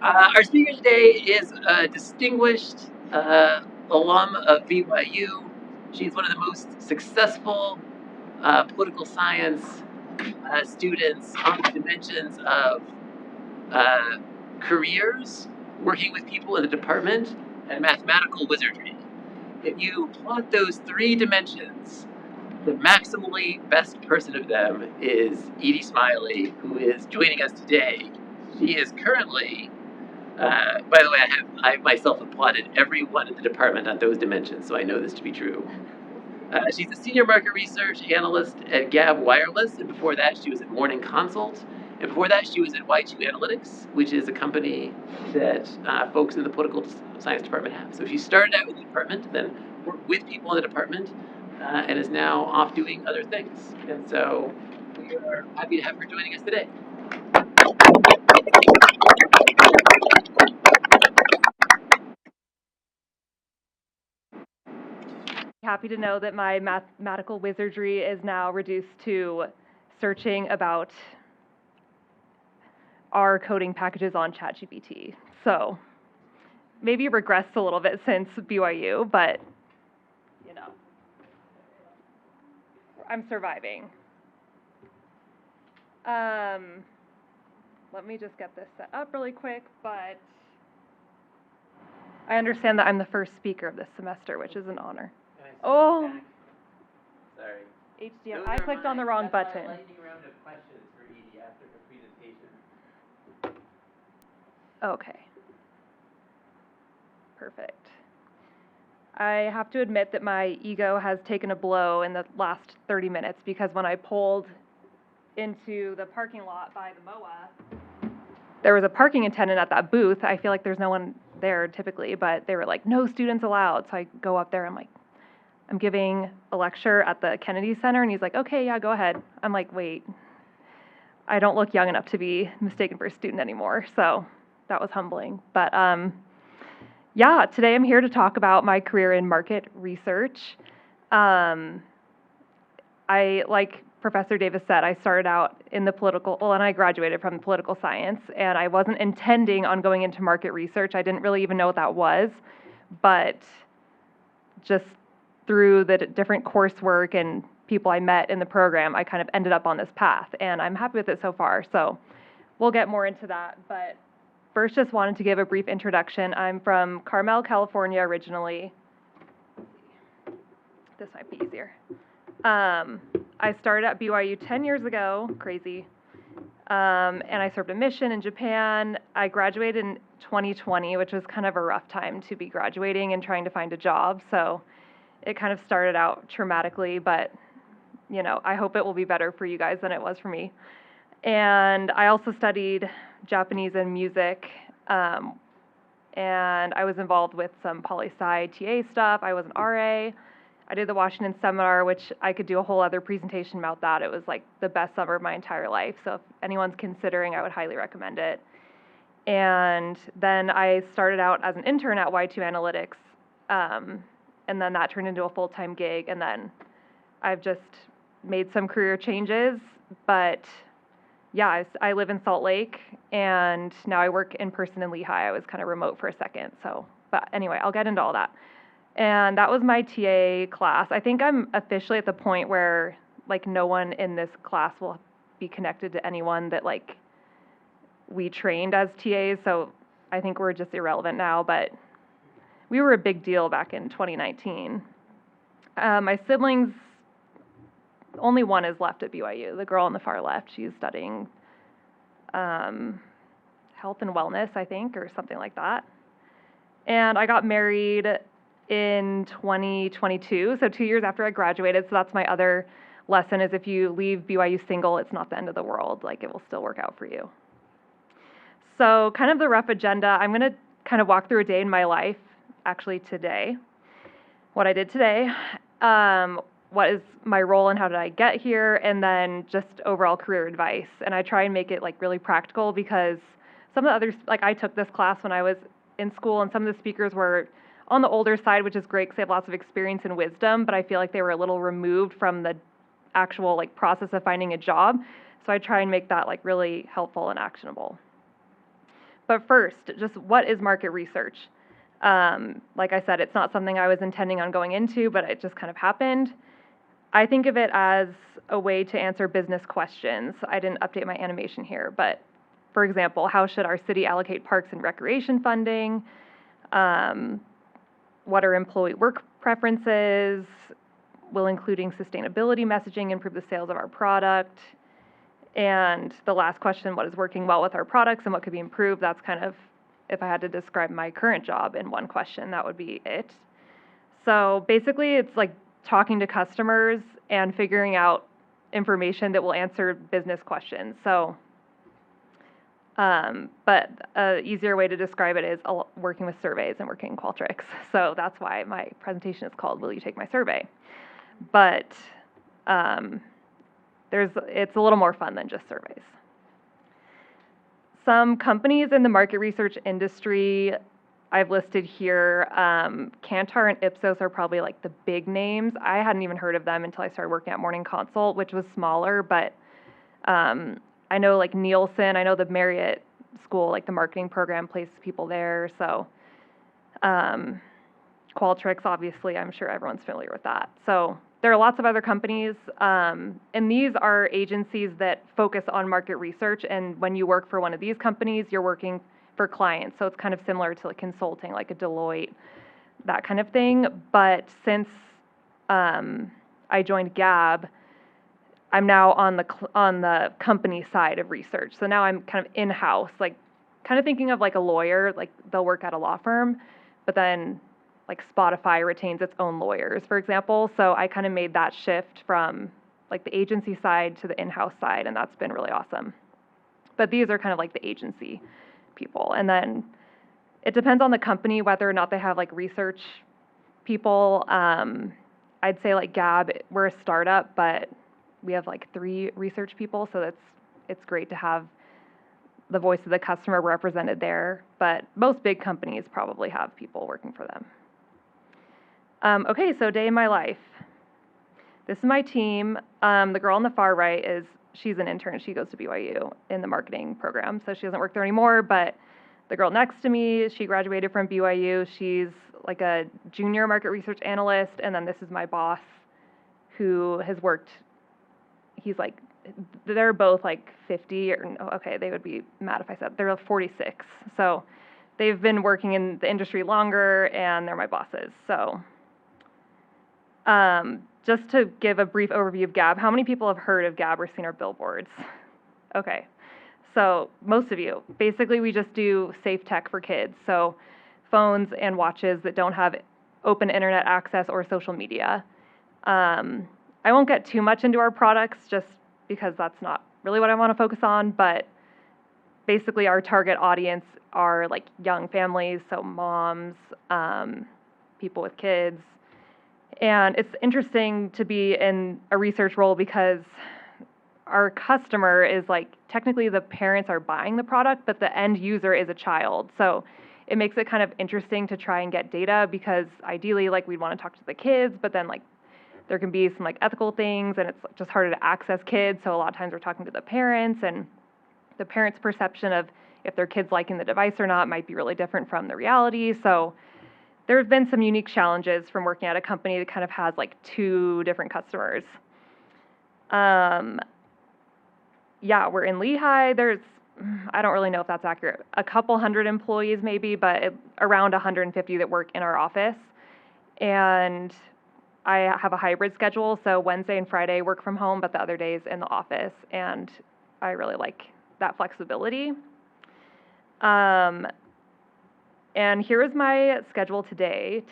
Our speaker today is a distinguished alum of BYU. She's one of the most successful political science students on the dimensions of uh, careers, working with people in the department, and mathematical wizardry. If you plot those three dimensions, the maximally best person of them is Edie Smiley, who is joining us today. She is currently by the way, I myself have plotted every one in the department on those dimensions, so I know this to be true. She's a senior market research analyst at Gab Wireless, and before that, she was at Morning Consult, and before that, she was at Y2 Analytics, which is a company that folks in the political science department have. So she started out with the department, then worked with people in the department, and is now off doing other things. And so we are happy to have her joining us today. Happy to know that my mathematical wizardry is now reduced to searching about R coding packages on ChatGPT. So maybe regressed a little bit since BYU, but you know, I'm surviving. Let me just get this set up really quick, but I understand that I'm the first speaker of this semester, which is an honor. Oh, sorry. HDM, I clicked on the wrong button. Lightning round of questions for Edie after her presentation. Okay. Perfect. I have to admit that my ego has taken a blow in the last 30 minutes because when I pulled into the parking lot by the MOA, there was a parking attendant at that booth. I feel like there's no one there typically, but they were like, no students allowed. So I go up there, I'm like, I'm giving a lecture at the Kennedy Center, and he's like, okay, yeah, go ahead. I'm like, wait, I don't look young enough to be mistaken for a student anymore. So that was humbling. But yeah, today I'm here to talk about my career in market research. I, like Professor Davis said, I started out in the political, well, and I graduated from political science, and I wasn't intending on going into market research. I didn't really even know what that was, but just through the different coursework and people I met in the program, I kind of ended up on this path, and I'm happy with it so far. So we'll get more into that, but first just wanted to give a brief introduction. I'm from Carmel, California originally. This might be easier. I started at BYU 10 years ago, crazy, and I served a mission in Japan. I graduated in 2020, which was kind of a rough time to be graduating and trying to find a job, so it kind of started out traumatically, but you know, I hope it will be better for you guys than it was for me. And I also studied Japanese and music, and I was involved with some poli-sci TA stuff. I was an RA. I did the Washington seminar, which I could do a whole other presentation about that. It was like the best summer of my entire life. So if anyone's considering, I would highly recommend it. And then I started out as an intern at Y2 Analytics, and then that turned into a full-time gig. And then I've just made some career changes, but yeah, I live in Salt Lake, and now I work in person in Lehigh. I was kind of remote for a second, so, but anyway, I'll get into all that. And that was my TA class. I think I'm officially at the point where, like, no one in this class will be connected to anyone that, like, we trained as TAs, so I think we're just irrelevant now, but we were a big deal back in 2019. My siblings, only one is left at BYU, the girl on the far left. She's studying health and wellness, I think, or something like that. And I got married in 2022, so 2 years after I graduated. So that's my other lesson, is if you leave BYU single, it's not the end of the world. Like, it will still work out for you. So kind of the rough agenda, I'm going to kind of walk through a day in my life, actually today, what I did today, what is my role and how did I get here, and then just overall career advice. And I try and make it like really practical, because some of the others, like I took this class when I was in school, and some of the speakers were on the older side, which is great because they have lots of experience and wisdom, but I feel like they were a little removed from the actual like process of finding a job. So I try and make that like really helpful and actionable. But first, just what is market research? Like I said, it's not something I was intending on going into, but it just kind of happened. I think of it as a way to answer business questions. I didn't update my animation here, but for example, how should our city allocate parks and recreation funding? What are employee work preferences? Will including sustainability messaging improve the sales of our product? And the last question, what is working well with our products and what could be improved? That's kind of, if I had to describe my current job in one question, that would be it. So basically, it's like talking to customers and figuring out information that will answer business questions. So, but an easier way to describe it is working with surveys and working in Qualtrics. So that's why my presentation is called Will You Take My Survey? But it's a little more fun than just surveys. Some companies in the market research industry I've listed here. Kantar and Ipsos are probably like the big names. I hadn't even heard of them until I started working at Morning Consult, which was smaller, but I know like Nielsen, I know the Marriott School, like the marketing program places people there. So Qualtrics, obviously, I'm sure everyone's familiar with that. So there are lots of other companies, and these are agencies that focus on market research, and when you work for one of these companies, you're working for clients, so it's kind of similar to like consulting, like a Deloitte, that kind of thing. But since I joined Gab, I'm now on the company side of research, so now I'm kind of in-house, like kind of thinking of like a lawyer, like they'll work at a law firm, but then like Spotify retains its own lawyers, for example. So I kind of made that shift from like the agency side to the in-house side, and that's been really awesome. But these are kind of like the agency people. And then it depends on the company whether or not they have like research people. I'd say like Gab, we're a startup, but we have like 3 research people, so it's great to have the voice of the customer represented there. But most big companies probably have people working for them. Okay, so day in my life. This is my team. The girl on the far right she's an intern. She goes to BYU in the marketing program, so she doesn't work there anymore. But the girl next to me, she graduated from BYU. She's like a junior market research analyst. And then this is my boss, who has worked. They're both like 50, okay, they would be mad if I said they're 46. So they've been working in the industry longer, and they're my bosses. So just to give a brief overview of Gab, how many people have heard of Gab or seen our billboards? Okay, so most of you. Basically, we just do safe tech for kids, so phones and watches that don't have open internet access or social media. I won't get too much into our products just because that's not really what I want to focus on, but basically our target audience are like young families, so moms, people with kids. And it's interesting to be in a research role because our customer is like, technically the parents are buying the product, but the end user is a child. So it makes it kind of interesting to try and get data, because ideally like we'd want to talk to the kids, but then like there can be some like ethical things, and it's just harder to access kids. So a lot of times we're talking to the parents, and the parents' perception of if their kid's liking the device or not might be really different from the reality. So there have been some unique challenges from working at a company that kind of has like 2 different customers. Yeah, we're in Lehigh. There's, I don't really know if that's accurate, a couple hundred employees maybe, but around 150 that work in our office. And I have a hybrid schedule, so Wednesday and Friday work from home, but the other days in the office, and I really like that flexibility. And here is my schedule today.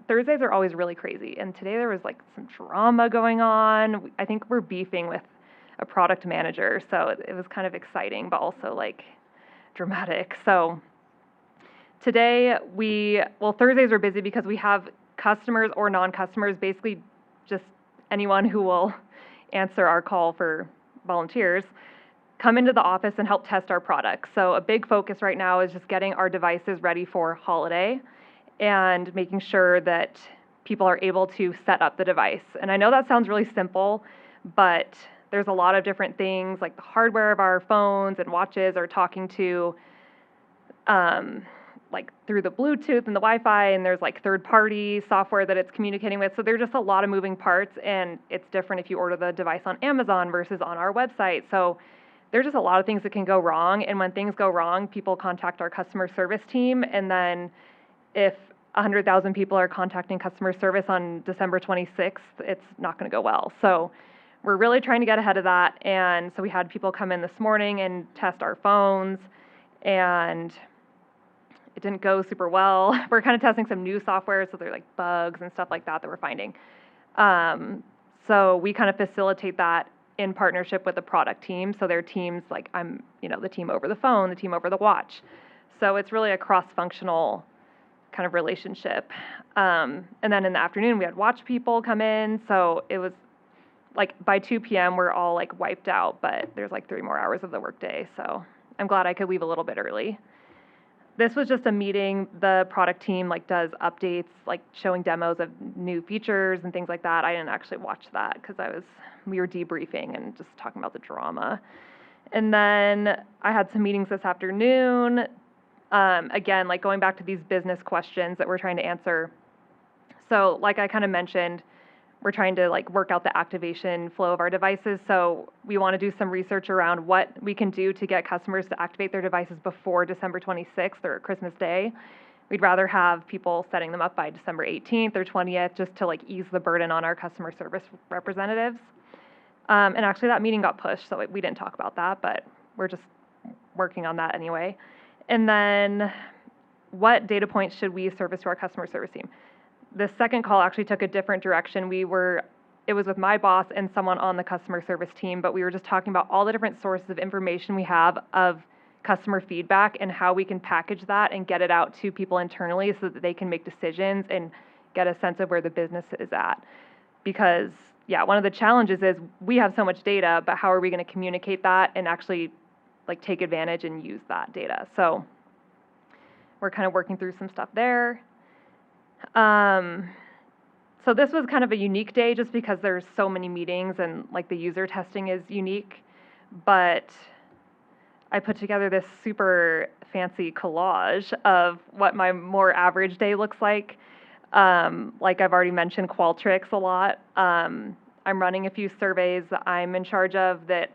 Thursdays are always really crazy, and today there was like some drama going on. I think we're beefing with a product manager, so it was kind of exciting, but also like dramatic. So today Thursdays are busy because we have customers or non-customers, basically just anyone who will answer our call for volunteers, come into the office and help test our products. So a big focus right now is just getting our devices ready for holiday and making sure that people are able to set up the device. And I know that sounds really simple, but there's a lot of different things, like the hardware of our phones and watches are talking to, like through the Bluetooth and the Wi-Fi, and there's like third-party software that it's communicating with. So there's just a lot of moving parts, and it's different if you order the device on Amazon versus on our website. So there's just a lot of things that can go wrong, and when things go wrong, people contact our customer service team, and then if 100,000 people are contacting customer service on December 26th, it's not going to go well. So we're really trying to get ahead of that, and so we had people come in this morning and test our phones, and it didn't go super well. We're kind of testing some new software, so there are like bugs and stuff like that we're finding. So we kind of facilitate that in partnership with the product team. So their teams, like I'm, the team over the phone, the team over the watch. So it's really a cross-functional kind of relationship. And then in the afternoon, we had watch people come in. So it was like by 2 p.m., we're all like wiped out, but there's like 3 more hours of the workday. So I'm glad I could leave a little bit early. This was just a meeting. The product team like does updates, like showing demos of new features and things like that. I didn't actually watch that because we were debriefing and just talking about the drama. And then I had some meetings this afternoon. Again, like going back to these business questions that we're trying to answer. So like I kind of mentioned, we're trying to like work out the activation flow of our devices. So we want to do some research around what we can do to get customers to activate their devices before December 26th or Christmas Day. We'd rather have people setting them up by December 18th or 20th just to like ease the burden on our customer service representatives. And actually that meeting got pushed, so we didn't talk about that, but we're just working on that anyway. And then what data points should we service to our customer service team? The second call actually took a different direction. It was with my boss and someone on the customer service team, but we were just talking about all the different sources of information we have of customer feedback and how we can package that and get it out to people internally so that they can make decisions and get a sense of where the business is at. Because, yeah, one of the challenges is we have so much data, but how are we going to communicate that and actually like take advantage and use that data? So we're kind of working through some stuff there. So this was kind of a unique day just because there's so many meetings and like the user testing is unique, but I put together this super fancy collage of what my more average day looks like. Like I've already mentioned Qualtrics a lot. I'm running a few surveys that I'm in charge of that,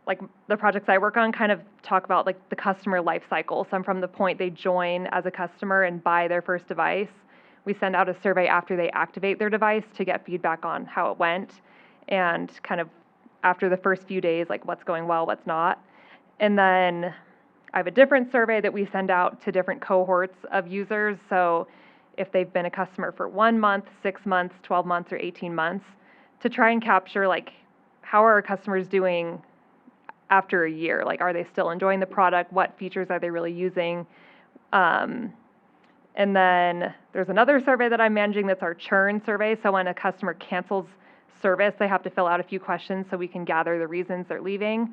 like the projects I work on kind of talk about like the customer life cycle. So I'm from the point they join as a customer and buy their first device. We send out a survey after they activate their device to get feedback on how it went and kind of after the first few days, like what's going well, what's not. And then I have a different survey that we send out to different cohorts of users. So if they've been a customer for 1 month, 6 months, 12 months, or 18 months, to try and capture like how are our customers doing after a year? Like, are they still enjoying the product? What features are they really using? And then there's another survey that I'm managing that's our churn survey. So when a customer cancels service, they have to fill out a few questions so we can gather the reasons they're leaving.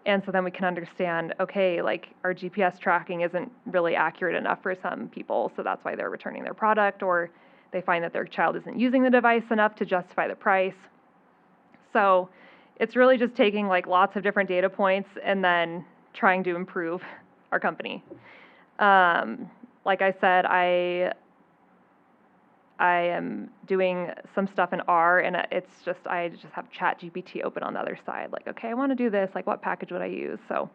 And so then we can understand, okay, like our GPS tracking isn't really accurate enough for some people, so that's why they're returning their product, or they find that their child isn't using the device enough to justify the price. So it's really just taking like lots of different data points and then trying to improve our company. Like I said, I am doing some stuff in R, and I just have ChatGPT open on the other side. Like, okay, I want to do this. Like, what package would I use? So,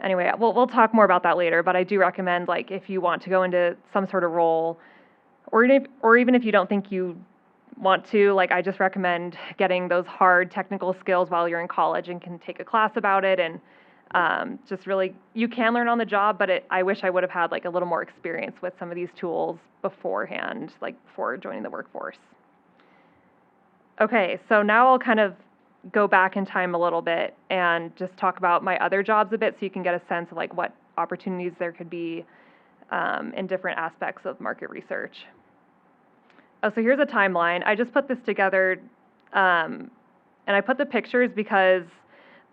anyway, we'll talk more about that later. But I do recommend, like, if you want to go into some sort of role, or even if you don't think you want to, like, I just recommend getting those hard technical skills while you're in college and can take a class about it and. Just really, you can learn on the job, but I wish I would have had like a little more experience with some of these tools beforehand, like before joining the workforce. Okay, so now I'll kind of go back in time a little bit and just talk about my other jobs a bit so you can get a sense of like what opportunities there could be in different aspects of market research. Oh, so here's a timeline. I just put this together and I put the pictures because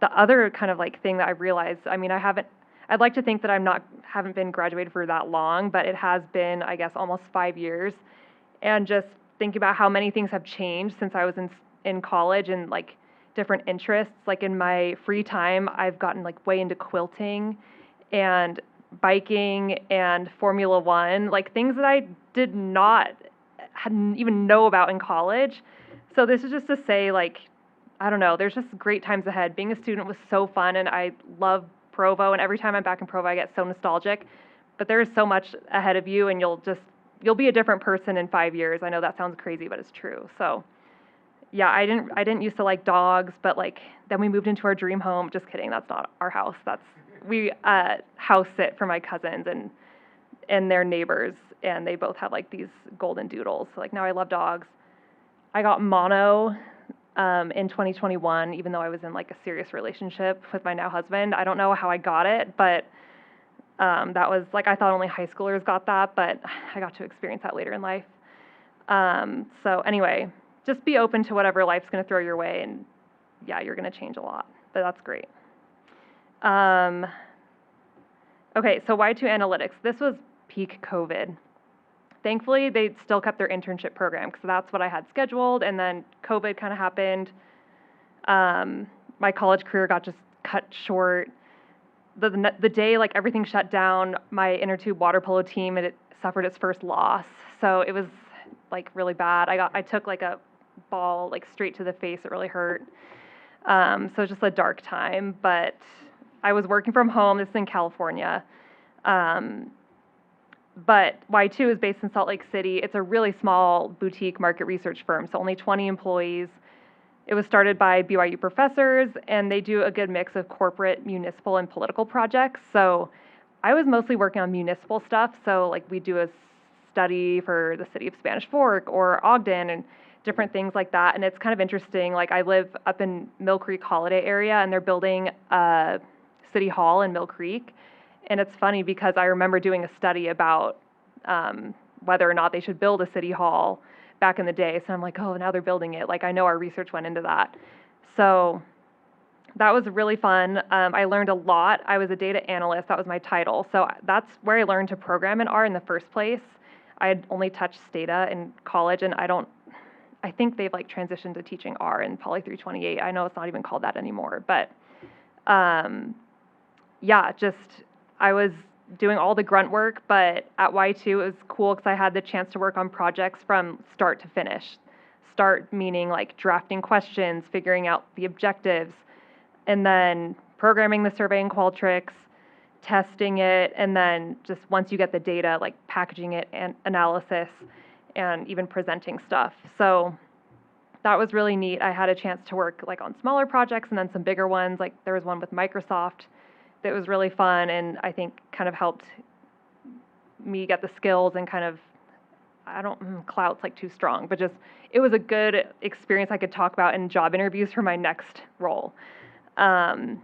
the other kind of like thing that I realized, I mean, I'd like to think that haven't been graduated for that long, but it has been, I guess, almost 5 years. And just thinking about how many things have changed since I was in college and like different interests. Like in my free time, I've gotten like way into quilting and biking and Formula One, like things that I hadn't even know about in college. So this is just to say, like, I don't know, there's just great times ahead. Being a student was so fun, and I love Provo, and every time I'm back in Provo, I get so nostalgic. But there is so much ahead of you, and you'll be a different person in 5 years. I know that sounds crazy, but it's true. So yeah, I didn't used to like dogs, but like then we moved into our dream home. Just kidding, that's not our house. We house sit for my cousins and their neighbors, and they both have like these golden doodles. So like now I love dogs. I got mono in 2021, even though I was in like a serious relationship with my now husband. I don't know how I got it, but that was like, I thought only high schoolers got that, but I got to experience that later in life. So anyway, just be open to whatever life's going to throw your way, and yeah, you're going to change a lot, but that's great. Okay, so Y2 Analytics. This was peak COVID. Thankfully, they still kept their internship program because that's what I had scheduled, and then COVID kind of happened. My college career got just cut short. The day like everything shut down, my inner tube water polo team, it suffered its first loss. So it was like really bad. I took like a ball like straight to the face. It really hurt. So it was just a dark time, but I was working from home. This is in California. But Y2 is based in Salt Lake City. It's a really small boutique market research firm, so only 20 employees. It was started by BYU professors, and they do a good mix of corporate, municipal, and political projects. So I was mostly working on municipal stuff. So like we do a study for the city of Spanish Fork or Ogden and different things like that. And it's kind of interesting. Like I live up in Mill Creek Holiday area, and they're building a city hall in Mill Creek. And it's funny because I remember doing a study about whether or not they should build a city hall back in the day. So I'm like, oh, now they're building it. Like I know our research went into that. So that was really fun. I learned a lot. I was a data analyst. That was my title. So that's where I learned to program in R in the first place. I had only touched Stata in college, and I think they've like transitioned to teaching R in Poly 328. I know it's not even called that anymore, but yeah, just I was doing all the grunt work, but at Y2 it was cool because I had the chance to work on projects from start to finish. Start meaning like drafting questions, figuring out the objectives, and then programming the survey in Qualtrics, testing it, and then just once you get the data, like packaging it and analysis, and even presenting stuff. So that was really neat. I had a chance to work like on smaller projects and then some bigger ones. Like there was one with Microsoft that was really fun, and I think kind of helped me get the skills and kind of, clout's like too strong, but just it was a good experience I could talk about in job interviews for my next role. And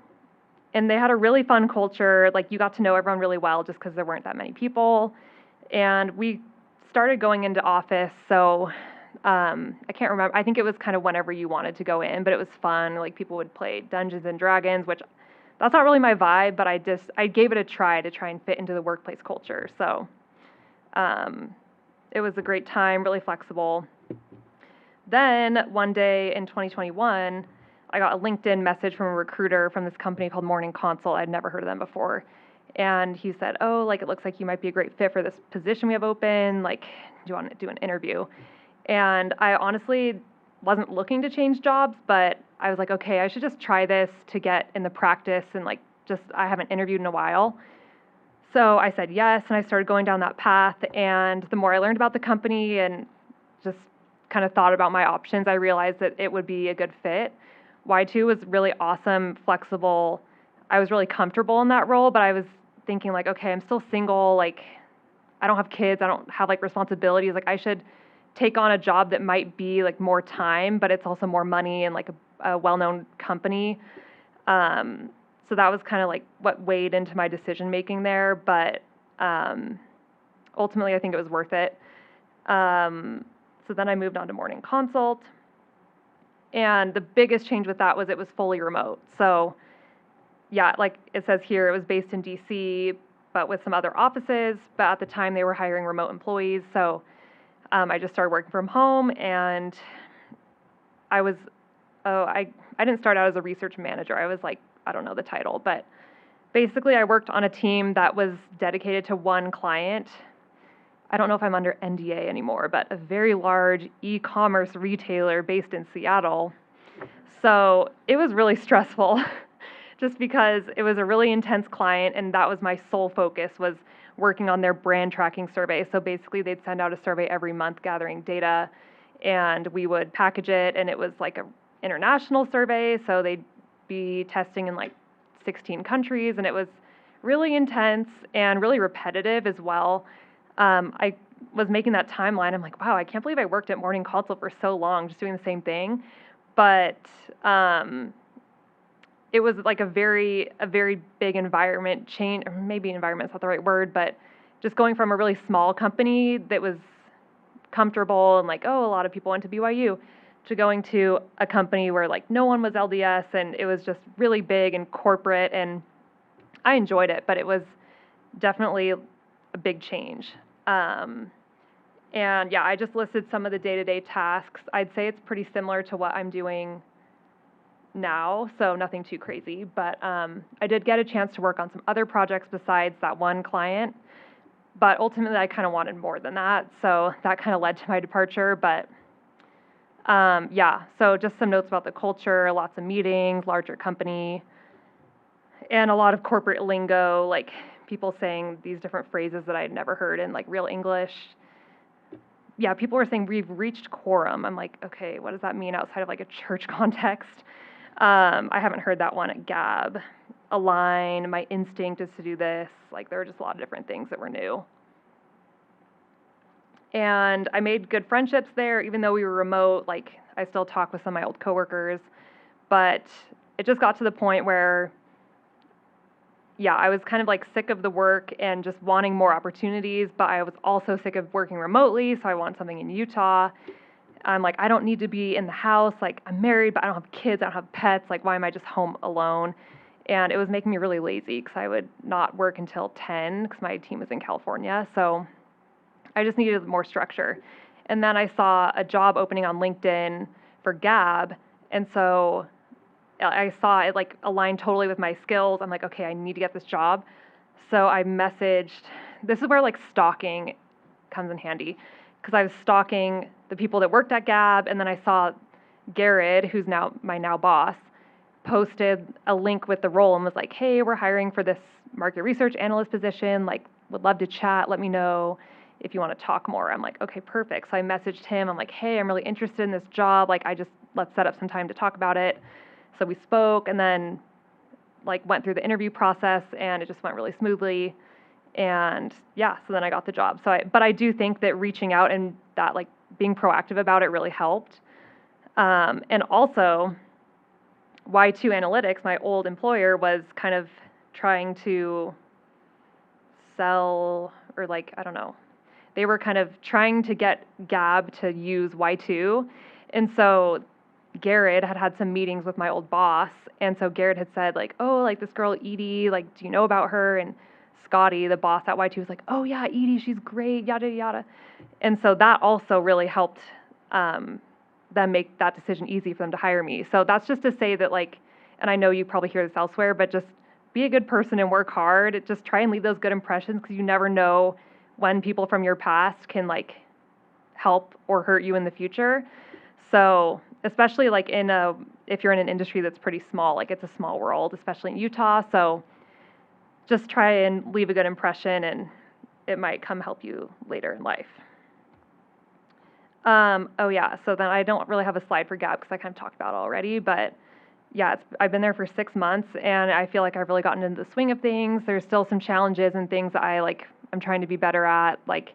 they had a really fun culture. Like you got to know everyone really well just because there weren't that many people. And we started going into office. So I can't remember. I think it was kind of whenever you wanted to go in, but it was fun. Like people would play Dungeons and Dragons, which that's not really my vibe, but I gave it a try to try and fit into the workplace culture. So it was a great time, really flexible. Then one day in 2021, I got a LinkedIn message from a recruiter from this company called Morning Consult. I'd never heard of them before. And he said, oh, like it looks like you might be a great fit for this position we have open. Like, do you want to do an interview? And I honestly wasn't looking to change jobs, but I was like, okay, I should just try this to get in the practice, and like I haven't interviewed in a while. So I said yes, and I started going down that path. And the more I learned about the company and just kind of thought about my options, I realized that it would be a good fit. Y2 was really awesome, flexible. I was really comfortable in that role, but I was thinking like, okay, I'm still single, like I don't have kids, I don't have like responsibilities, like I should take on a job that might be like more time, but it's also more money and like a well-known company. So that was kind of like what weighed into my decision making there, but ultimately I think it was worth it. So then I moved on to Morning Consult, and the biggest change with that was it was fully remote. So yeah, like it says here, it was based in DC, but with some other offices, but at the time they were hiring remote employees. So I just started working from home, and I was I didn't start out as a research manager. I was like, I don't know the title, but basically I worked on a team that was dedicated to one client. I don't know if I'm under NDA anymore, but a very large e-commerce retailer based in Seattle. So it was really stressful just because it was a really intense client, and that was my sole focus, was working on their brand tracking survey. So basically they'd send out a survey every month gathering data, and we would package it, and it was like a international survey, so they'd be testing in like 16 countries, and it was really intense and really repetitive as well. I was making that timeline. I'm like, wow, I can't believe I worked at Morning Consult for so long just doing the same thing. But it was like a very big environment change, or maybe environment's not the right word, but just going from a really small company that was comfortable and like, oh, a lot of people went to BYU, to going to a company where like no one was LDS, and it was just really big and corporate, and I enjoyed it, but it was definitely a big change. And yeah, I just listed some of the day-to-day tasks. I'd say it's pretty similar to what I'm doing now, so nothing too crazy, but I did get a chance to work on some other projects besides that one client, but ultimately I kind of wanted more than that, so that kind of led to my departure. But yeah, so just some notes about the culture, lots of meetings, larger company, and a lot of corporate lingo, like people saying these different phrases that I had never heard in like real English. Yeah, people were saying we've reached quorum. I'm like, okay, what does that mean outside of like a church context? I haven't heard that one at Gab. Align, my instinct is to do this. Like, there were just a lot of different things that were new. And I made good friendships there, even though we were remote. Like, I still talk with some of my old coworkers, but it just got to the point where, yeah, I was kind of like sick of the work and just wanting more opportunities, but I was also sick of working remotely, so I want something in Utah. I'm like, I don't need to be in the house. Like, I'm married, but I don't have kids, I don't have pets. Like, why am I just home alone? And it was making me really lazy because I would not work until 10 because my team was in California. So I just needed more structure. And then I saw a job opening on LinkedIn for Gab, and so I saw it like aligned totally with my skills. I'm like, okay, I need to get this job. So I messaged, this is where like stalking comes in handy, because I was stalking the people that worked at Gab, and then I saw Garrett, who's now my boss, posted a link with the role and was like, hey, we're hiring for this market research analyst position, like would love to chat, let me know if you want to talk more. I'm like, okay, perfect. So I messaged him, I'm like, hey, I'm really interested in this job, like let's set up some time to talk about it. So we spoke, and then like went through the interview process, and it just went really smoothly. And yeah, so then I got the job. But I do think that reaching out and that like being proactive about it really helped. And also, Y2 Analytics, my old employer, was kind of trying to sell, or like, I don't know, they were kind of trying to get Gab to use Y2. And so Garrett had some meetings with my old boss, and so Garrett had said like, oh, like this girl Edie, like, do you know about her? And Scotty, the boss at Y2, was like, oh yeah, Edie, she's great, yada yada. And so that also really helped them make that decision easy for them to hire me. So that's just to say that, like, and I know you probably hear this elsewhere, but just be a good person and work hard. Just try and leave those good impressions, because you never know when people from your past can like help or hurt you in the future. So especially like if you're in an industry that's pretty small, like it's a small world, especially in Utah. So just try and leave a good impression, and it might come help you later in life. Oh yeah, so then I don't really have a slide for Gab because I kind of talked about it already, but yeah, I've been there for 6 months, and I feel like I've really gotten into the swing of things. There's still some challenges and things that I'm trying to be better at. Like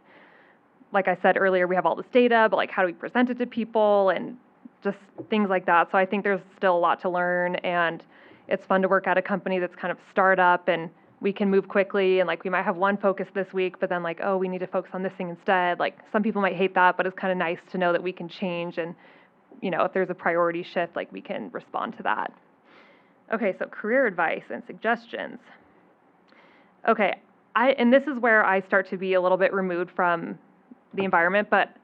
I said earlier, we have all this data, but like how do we present it to people, and just things like that. So I think there's still a lot to learn, and it's fun to work at a company that's kind of startup, and we can move quickly, and like we might have one focus this week, but then like, oh, we need to focus on this thing instead. Like some people might hate that, but it's kind of nice to know that we can change, and if there's a priority shift, like we can respond to that. Okay, so career advice and suggestions. Okay, and this is where I start to be a little bit removed from the environment, but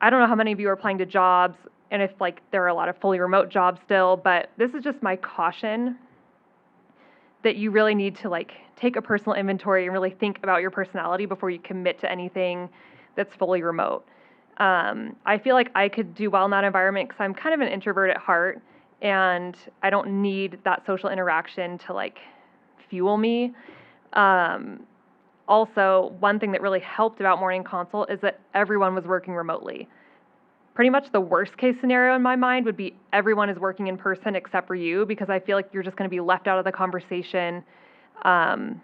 I don't know how many of you are applying to jobs and if like there are a lot of fully remote jobs still, but this is just my caution that you really need to like take a personal inventory and really think about your personality before you commit to anything that's fully remote. I feel like I could do well in that environment because I'm kind of an introvert at heart, and I don't need that social interaction to like fuel me. Um, Also, one thing that really helped about Morning Consult is that everyone was working remotely. Pretty much the worst case scenario in my mind would be everyone is working in person except for you, because I feel like you're just going to be left out of the conversation. Um,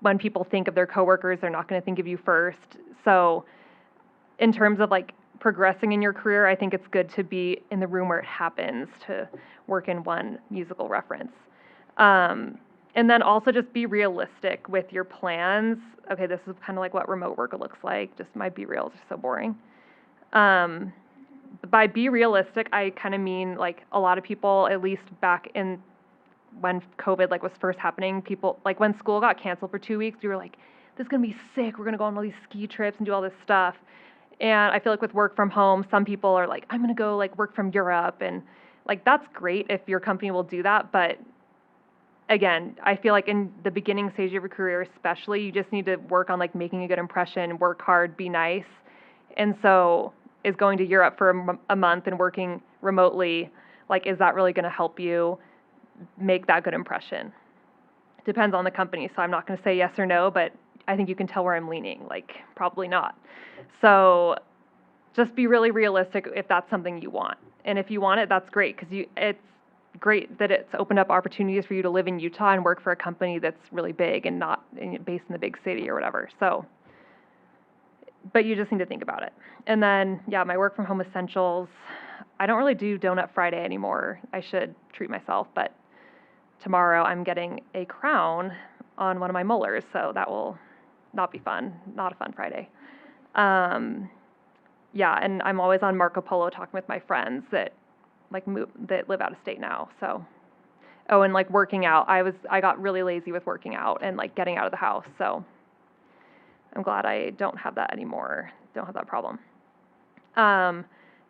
when people think of their coworkers, they're not going to think of you first. So, in terms of like progressing in your career, I think it's good to be in the room where it happens, to work in one musical reference. And then also just be realistic with your plans. Okay, this is kind of like what remote work looks like. Just my be real is so boring. By be realistic, I kind of mean like a lot of people, at least back in when COVID like was first happening, people like when school got canceled for 2 weeks, we were like, this is gonna be sick. We're gonna go on all these ski trips and do all this stuff. And I feel like with work from home, some people are like, I'm gonna go like work from Europe, and like that's great if your company will do that, but again, I feel like in the beginning stage of your career especially, you just need to work on like making a good impression, work hard, be nice. And so is going to Europe for a month and working remotely, like is that really going to help you make that good impression? Depends on the company, so I'm not going to say yes or no, but I think you can tell where I'm leaning, like probably not. So just be really realistic if that's something you want. And if you want it, that's great, because it's great that it's opened up opportunities for you to live in Utah and work for a company that's really big and not based in the big city or whatever. So, but you just need to think about it. And then, yeah, my work from home essentials. I don't really do Donut Friday anymore. I should treat myself, but tomorrow I'm getting a crown on one of my molars, so that will not be fun. Not a fun Friday. Yeah, and I'm always on Marco Polo talking with my friends that that live out of state now. So, oh, and like working out, I got really lazy with working out and like getting out of the house. So I'm glad I don't have that anymore. Don't have that problem.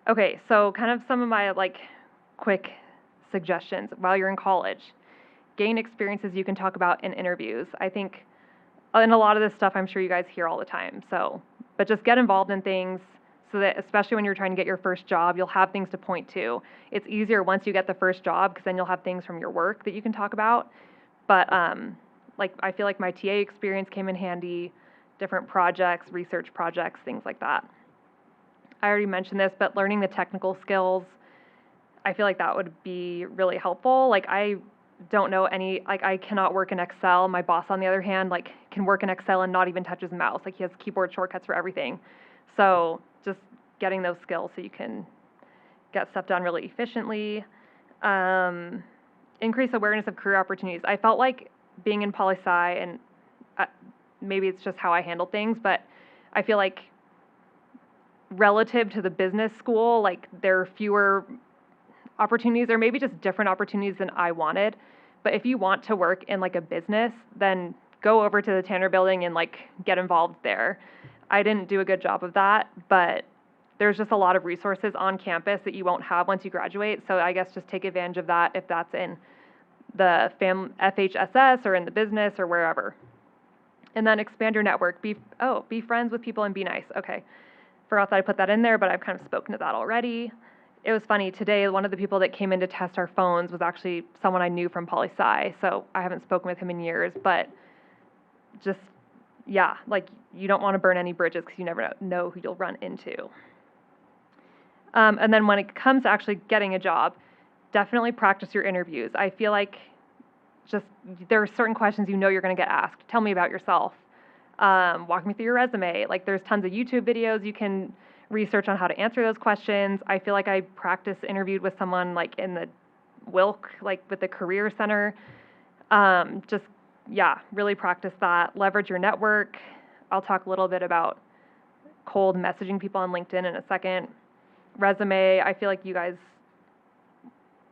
Okay, so kind of some of my like quick suggestions while you're in college. Gain experiences you can talk about in interviews. I think, and a lot of this stuff I'm sure you guys hear all the time. So, but just get involved in things, so that especially when you're trying to get your first job, you'll have things to point to. It's easier once you get the first job, because then you'll have things from your work that you can talk about. But like I feel like my TA experience came in handy, different projects, research projects, things like that. I already mentioned this, but learning the technical skills, I feel like that would be really helpful. Like I don't know any, like I cannot work in Excel. My boss, on the other hand, like can work in Excel and not even touch his mouse. Like he has keyboard shortcuts for everything. So just getting those skills so you can get stuff done really efficiently. Increase awareness of career opportunities. I felt like being in poli-sci, and maybe it's just how I handle things, but I feel like relative to the business school, like there are fewer opportunities, or maybe just different opportunities than I wanted. But if you want to work in like a business, then go over to the Tanner building and like get involved there. I didn't do a good job of that, but there's just a lot of resources on campus that you won't have once you graduate. So I guess just take advantage of that if that's in the FHSS or in the business or wherever. And then expand your network. Be friends with people and be nice. Okay, forgot that I put that in there, but I've kind of spoken to that already. It was funny, today one of the people that came in to test our phones was actually someone I knew from poli-sci, so I haven't spoken with him in years, but just, yeah, like you don't want to burn any bridges because you never know who you'll run into. And then when it comes to actually getting a job, definitely practice your interviews. I feel like just there are certain questions you know you're going to get asked. Tell me about yourself. Walk me through your resume. Like there's tons of YouTube videos you can research on how to answer those questions. I feel like I interviewed with someone like in the Wilk, like with the Career Center. Just, yeah, really practice that. Leverage your network. I'll talk a little bit about cold messaging people on LinkedIn in a second. Resume, I feel like you guys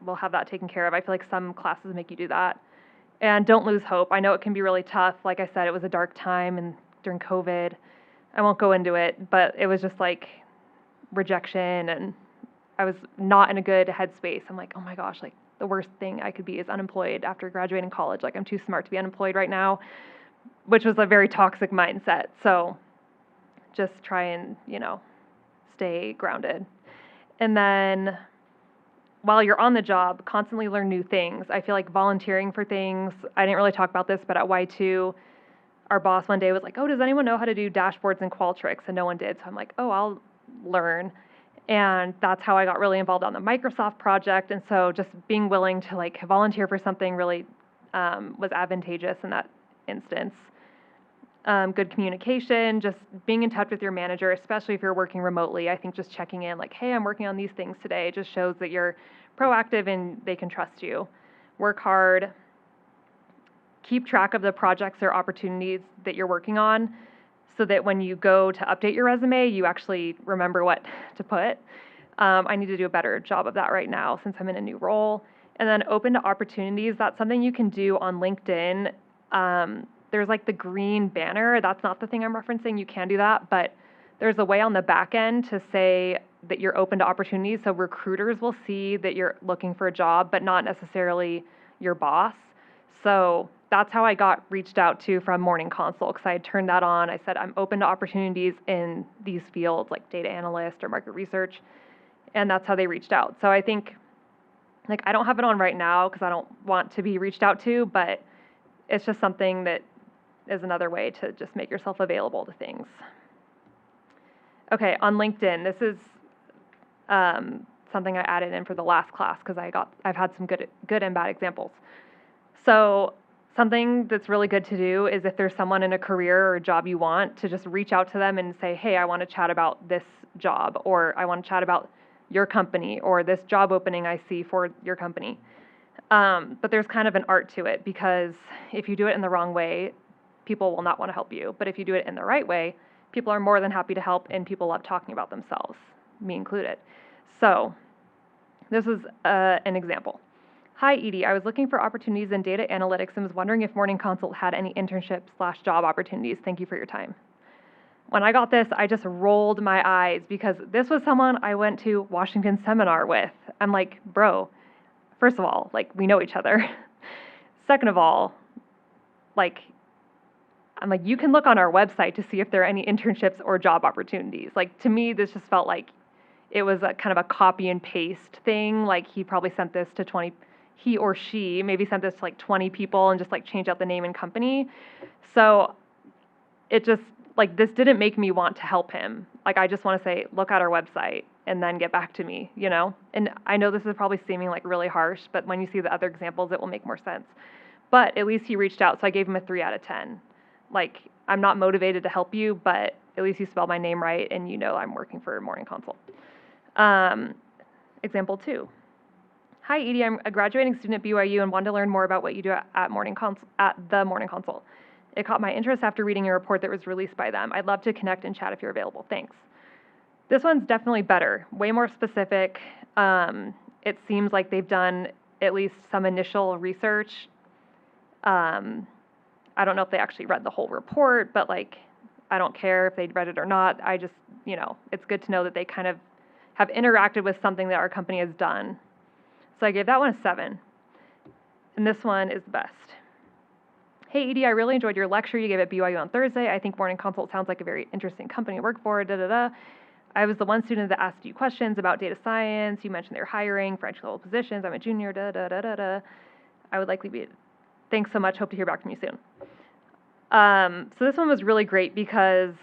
will have that taken care of. I feel like some classes make you do that. And don't lose hope. I know it can be really tough. Like I said, it was a dark time and during COVID. I won't go into it, but it was just like rejection and I was not in a good headspace. I'm like, oh my gosh, like the worst thing I could be is unemployed after graduating college. Like I'm too smart to be unemployed right now, which was a very toxic mindset. So just try and, stay grounded. And then while you're on the job, constantly learn new things. I feel like volunteering for things. I didn't really talk about this, but at Y2, our boss one day was like, oh, does anyone know how to do dashboards and Qualtrics? And no one did. So I'm like, oh, I'll learn. And that's how I got really involved on the Microsoft project. And so just being willing to like volunteer for something really was advantageous in that instance. Good communication, just being in touch with your manager, especially if you're working remotely. I think just checking in like, hey, I'm working on these things today, just shows that you're proactive and they can trust you. Work hard. Keep track of the projects or opportunities that you're working on so that when you go to update your resume, you actually remember what to put. I need to do a better job of that right now since I'm in a new role. And then open to opportunities. That's something you can do on LinkedIn. There's like the green banner. That's not the thing I'm referencing. You can do that, but there's a way on the back end to say that you're open to opportunities. So recruiters will see that you're looking for a job, but not necessarily your boss. So that's how I got reached out to from Morning Consult, because I had turned that on. I said, I'm open to opportunities in these fields like data analyst or market research. And that's how they reached out. So I think, like, I don't have it on right now because I don't want to be reached out to, but it's just something that is another way to just make yourself available to things. Okay, on LinkedIn, this is something I added in for the last class because I've had some good and bad examples. So something that's really good to do is if there's someone in a career or a job you want, to just reach out to them and say, hey, I want to chat about this job, or I want to chat about your company, or this job opening I see for your company. But there's kind of an art to it, because if you do it in the wrong way, people will not want to help you. But if you do it in the right way, people are more than happy to help, and people love talking about themselves, me included. So this is an example. Hi, Edie. I was looking for opportunities in data analytics and was wondering if Morning Consult had any internship/job opportunities. Thank you for your time. When I got this, I just rolled my eyes because this was someone I went to Washington seminar with. I'm like, bro, first of all, like, we know each other. Second of all, like, I'm like, you can look on our website to see if there are any internships or job opportunities. Like, to me, this just felt like it was a kind of a copy and paste thing. Like, he probably sent this to 20, he or she maybe sent this to like 20 people and just like changed out the name and company. So it just, like, this didn't make me want to help him. Like, I just want to say, look at our website and then get back to me, you know? And I know this is probably seeming like really harsh, but when you see the other examples, it will make more sense. But at least he reached out, so I gave him a 3 out of 10. Like, I'm not motivated to help you, but at least you spelled my name right and you know I'm working for Morning Consult. Example 2. Hi, Edie. I'm a graduating student at BYU and wanted to learn more about what you do at the Morning Consult. It caught my interest after reading a report that was released by them. I'd love to connect and chat if you're available. Thanks. This one's definitely better, way more specific. It seems like they've done at least some initial research. I don't know if they actually read the whole report, but like, I don't care if they read it or not. I just, it's good to know that they kind of have interacted with something that our company has done. So I gave that one a 7. And this one is the best. Hey, Edie, I really enjoyed your lecture you gave at BYU on Thursday. I think Morning Consult sounds like a very interesting company to work for, I was the one student that asked you questions about data science. You mentioned they're hiring for entry-level positions. I'm a junior, I would likely be, thanks so much. Hope to hear back from you soon. So this one was really great because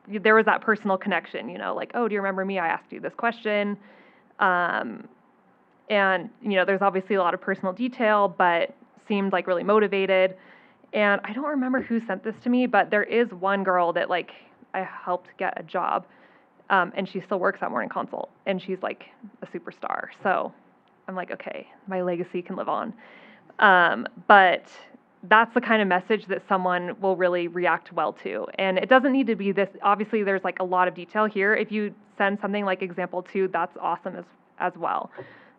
there was that personal connection, like, oh, do you remember me? I asked you this question. And, there's obviously a lot of personal detail, but seemed like really motivated. And I don't remember who sent this to me, but there is one girl that like I helped get a job, and she still works at Morning Consult, and she's like a superstar. So I'm like, okay, my legacy can live on. But that's the kind of message that someone will really react well to. And it doesn't need to be this, obviously there's like a lot of detail here. If you send something like example 2, that's awesome as well.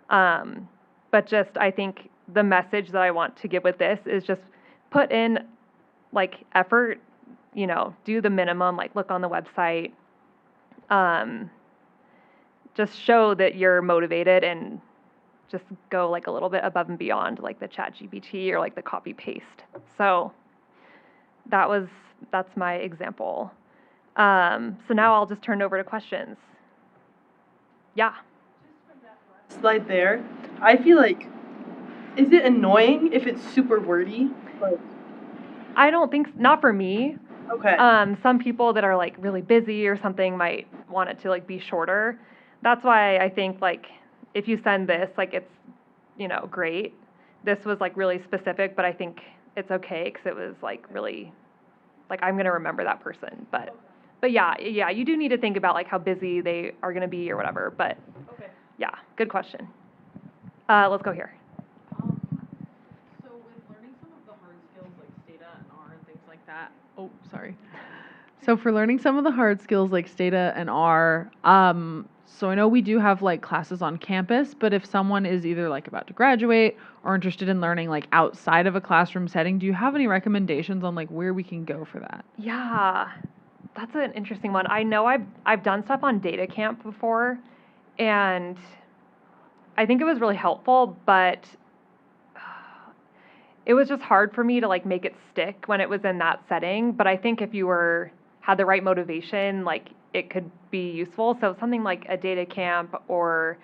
But just, I think the message that I want to give with this is just put in like effort, do the minimum, like look on the website, just show that you're motivated and just go like a little bit above and beyond like the chat GPT or like the copy paste. So that's my example. So now I'll just turn it over to questions. Yeah. Slide there. I feel like, is it annoying if it's super wordy? Like, I don't think, not for me. okay. Some people that are like really busy or something might want it to like be shorter. That's why I think like if you send this, like it's, great. This was like really specific, but I think it's okay because it was like really, like I'm gonna remember that person. But yeah, you do need to think about like how busy they are gonna be or whatever. But Okay. yeah, good question. Let's go here. So with learning some of the hard skills like Stata and R and things like that. Oh, sorry. So for learning some of the hard skills like Stata and R, so I know we do have like classes on campus, but if someone is either like about to graduate or interested in learning like outside of a classroom setting, do you have any recommendations on like where we can go for that? Yeah, that's an interesting one. I know I've done stuff on Data Camp before, and I think it was really helpful, but it was just hard for me to like make it stick when it was in that setting. But I think if you had the right motivation, like it could be useful. So something like a Data Camp, or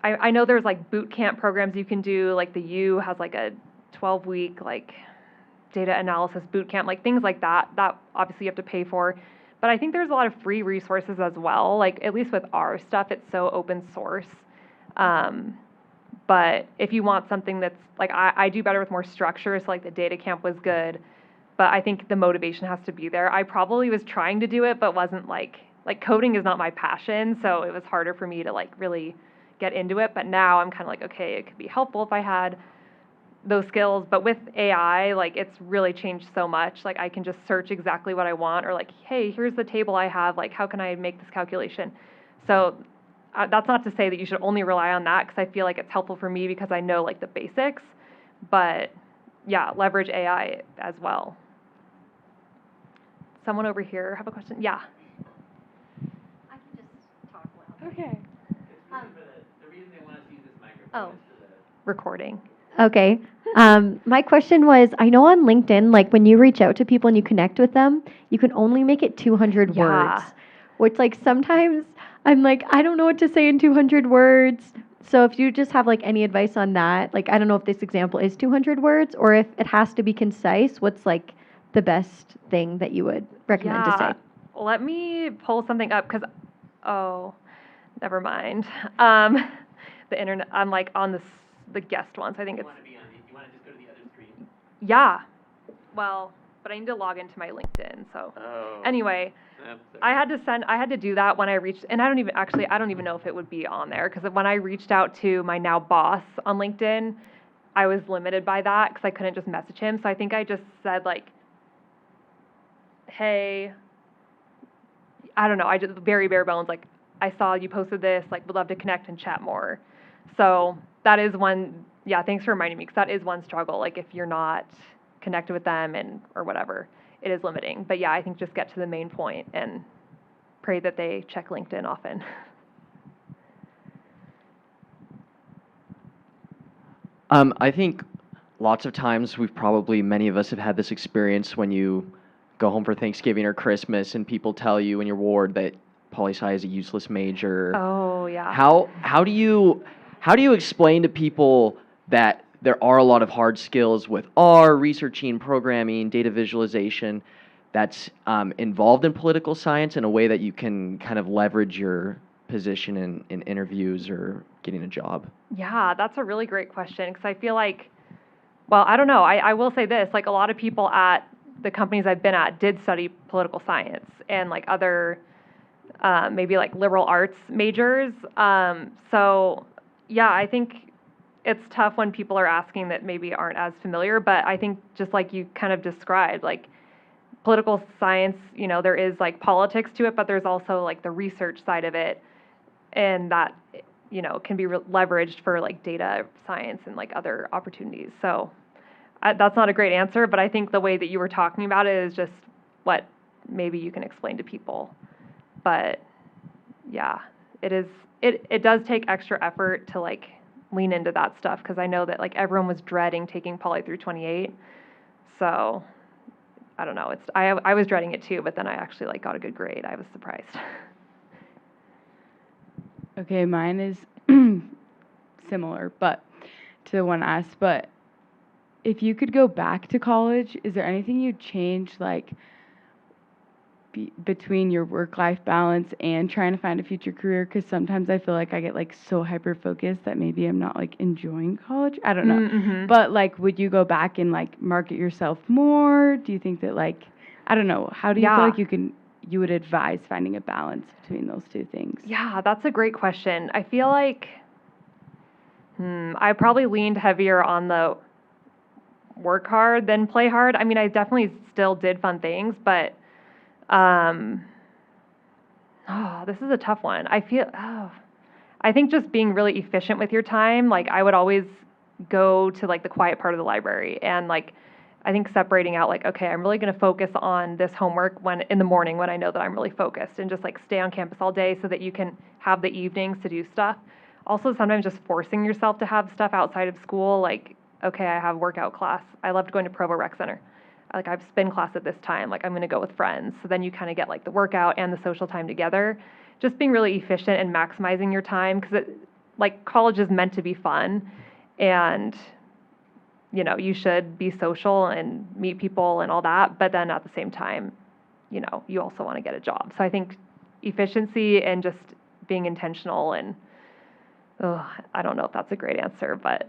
I know there's like boot camp programs you can do. Like the U has like a 12-week like data analysis boot camp, like things like that. That obviously you have to pay for. But I think there's a lot of free resources as well. Like at least with our stuff, it's so open source. But if you want something that's like I do better with more structure, so like the Data Camp was good, but I think the motivation has to be there. I probably was trying to do it, but wasn't like coding is not my passion, so it was harder for me to like really get into it. But now I'm kind of like, okay, it could be helpful if I had those skills. But with AI, like it's really changed so much. Like I can just search exactly what I want, or like, hey, here's the table I have. Like, how can I make this calculation? So that's not to say that you should only rely on that, because I feel like it's helpful for me because I know like the basics. But yeah, leverage AI as well. Someone over here have a question? Yeah. I can just talk loud. Okay. The reason they want us to use this microphone is for the Recording. Okay. My question was, I know on LinkedIn, like when you reach out to people and you connect with them, you can only make it 200 Yeah. words, which like sometimes I'm like, I don't know what to say in 200 words. So if you just have like any advice on that, like I don't know if this example is 200 words or if it has to be concise, what's like the best thing that you would recommend to say? Let me pull something up because, never mind. The internet, I'm like on the guest one, so I think you it's, want to just go to the other screen. yeah. Well, but I need to log into my LinkedIn, so. Oh. Anyway, I had to do that when I reached, and I don't even know if it would be on there, because when I reached out to my now boss on LinkedIn, I was limited by that because I couldn't just message him. So I think I just said like, hey, I don't know, I just very bare bones, like, I saw you posted this, like, would love to connect and chat more. So that is one, yeah, thanks for reminding me, because that is one struggle, like if you're not connected with them or whatever, it is limiting. But yeah, I think just get to the main point and pray that they check LinkedIn often. I think lots of times many of us have had this experience when you go home for Thanksgiving or Christmas and people tell you in your ward that poli-sci is a useless major. Oh, yeah. How do you explain to people that there are a lot of hard skills with R, researching, programming, data visualization that's involved in political science in a way that you can kind of leverage your position in interviews or getting a job? Yeah, that's a really great question, because I feel like, well, I don't know. I will say this, like a lot of people at the companies I've been at did study political science and like other maybe like liberal arts majors. So yeah, I think it's tough when people are asking that maybe aren't as familiar, but I think just like you kind of described, like political science, there is like politics to it, but there's also like the research side of it, and that, can be leveraged for like data science and like other opportunities. So that's not a great answer, but I think the way that you were talking about it is just what maybe you can explain to people. But yeah, it is it does take extra effort to like lean into that stuff because I know that like everyone was dreading taking Poly through 28. So I don't know. I was dreading it too, but then I actually like got a good grade. I was surprised. Okay, mine is similar, but to the one asked. But if you could go back to college, is there anything you'd change, like between your work-life balance and trying to find a future career? Because sometimes I feel like I get like so hyper-focused that maybe I'm not like enjoying college. I don't know. Mm-hmm. But like, would you go back and like market yourself more? Do you think that like, I don't know, how do you feel Yeah. like you would advise finding a balance between those two things? Yeah, that's a great question. I feel like I probably leaned heavier on the work hard than play hard. I mean, I definitely still did fun things, but this is a tough one. I think just being really efficient with your time, like I would always go to like the quiet part of the library and like I think separating out like, okay, I'm really going to focus on this homework when in the morning when I know that I'm really focused and just like stay on campus all day so that you can have the evenings to do stuff. Also, sometimes just forcing yourself to have stuff outside of school, like, okay, I have workout class. I loved going to Provo Rec Center. Like I have spin class at this time, like I'm going to go with friends. So then you kind of get like the workout and the social time together. Just being really efficient and maximizing your time because like college is meant to be fun and you know, you should be social and meet people and all that, but then at the same time, you know, you also want to get a job. So I think efficiency and just being intentional and I don't know if that's a great answer, but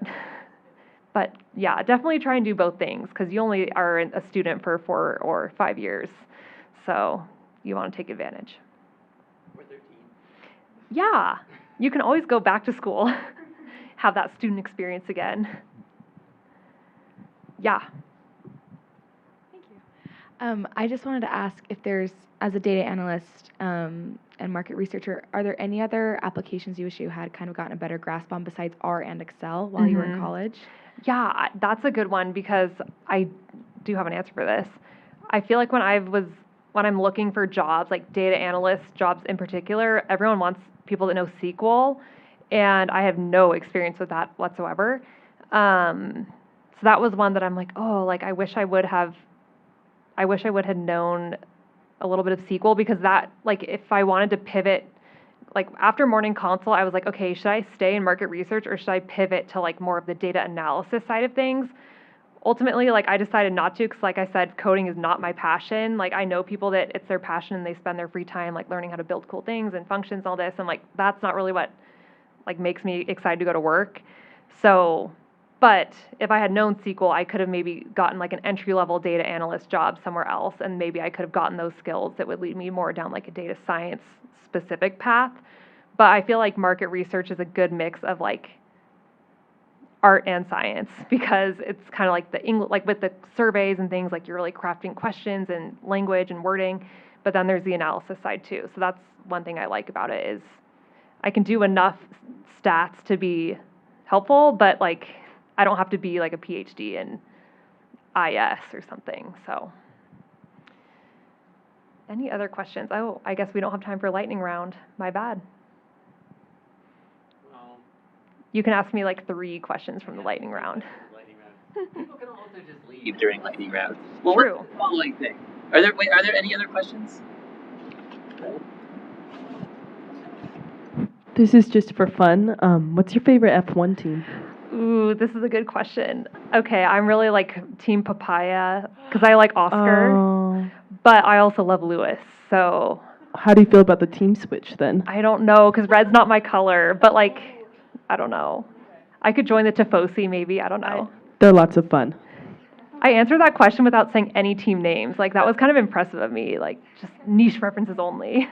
yeah, definitely try and do both things because you only are a student for 4 or 5 years. So you want to take advantage. Or 13. Yeah, you can always go back to school, have that student experience again. Yeah. Thank you. I just wanted to ask if there's, as a data analyst and market researcher, are there any other applications you wish you had kind of gotten a better grasp on besides R and Excel while you were in college? Yeah, that's a good one because I do have an answer for this. I feel like when I'm looking for jobs, like data analyst jobs in particular, everyone wants people that know SQL, and I have no experience with that whatsoever. So that was one that I'm like, oh, like I wish I would have known a little bit of SQL because that, like, if I wanted to pivot, like after morning consult, I was like, okay, should I stay in market research or should I pivot to like more of the data analysis side of things? Ultimately, like I decided not to because like I said, coding is not my passion. Like I know people that it's their passion and they spend their free time like learning how to build cool things and functions and all this. And like, that's not really what like makes me excited to go to work. So, but if I had known SQL, I could have maybe gotten like an entry-level data analyst job somewhere else, and maybe I could have gotten those skills that would lead me more down like a data science specific path. But I feel like market research is a good mix of like art and science because it's kind of like the English, like with the surveys and things, like you're really crafting questions and language and wording, but then there's the analysis side too. So that's one thing I like about it is I can do enough stats to be helpful, but like I don't have to be like a PhD in IS or something. So any other questions? Oh, I guess we don't have time for lightning round. My bad. Well, You can ask me like 3 questions from the lightning round. lightning round. People can also just leave during lightning round. Well, True. what's the following thing? Are there any other questions? This is just for fun. What's your favorite F1 team? Ooh, this is a good question. Okay, I'm really like Team Papaya because I like Oscar, Oh. but I also love Lewis. So How do you feel about the team switch then? I don't know because red's not my color, but like I don't know. I could join the Tifosi maybe. I don't know. They're lots of fun. I answered that question without saying any team names. Like that was kind of impressive of me. Like just niche references only.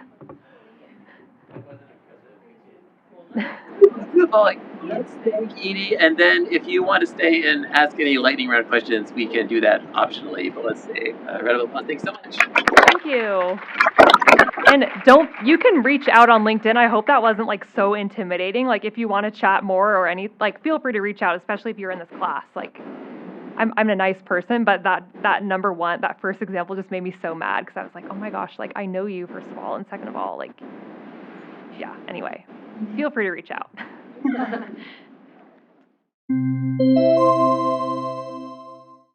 Well, like, let's thank Edie, and then if you want to stay and ask any lightning round questions, we can do that optionally. But let's say, round of applause. Thanks so much. Thank you. And you can reach out on LinkedIn. I hope that wasn't like so intimidating. Like if you want to chat more or like feel free to reach out, especially if you're in this class. Like I'm a nice person, but that number one, that first example just made me so mad because I was like, oh my gosh, like I know you first of all, and second of all, like, yeah, anyway. feel free to reach out.